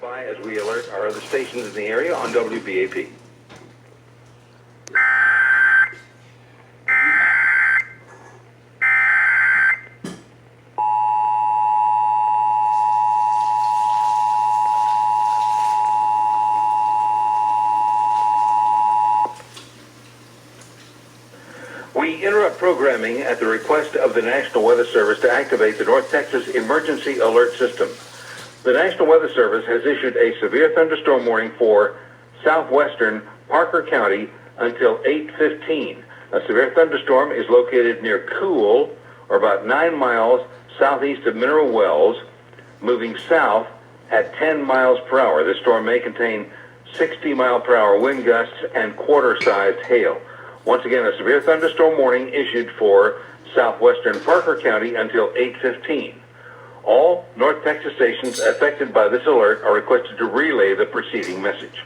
Stand by as we alert our other stations in the area on WBAP. We interrupt programming at the request of the National Weather Service to activate the North Texas Emergency Alert System. The National Weather Service has issued a severe thunderstorm warning for southwestern Parker County until 8:15. A severe thunderstorm is located near Cool, or about 9 miles southeast of Mineral Wells, moving south at 10 miles per hour. This storm may contain 60-mile-per-hour wind gusts and quarter-sized hail. Once again, a severe thunderstorm warning issued for southwestern Parker County until 8:15. All North Texas stations affected by this alert are requested to relay the preceding message.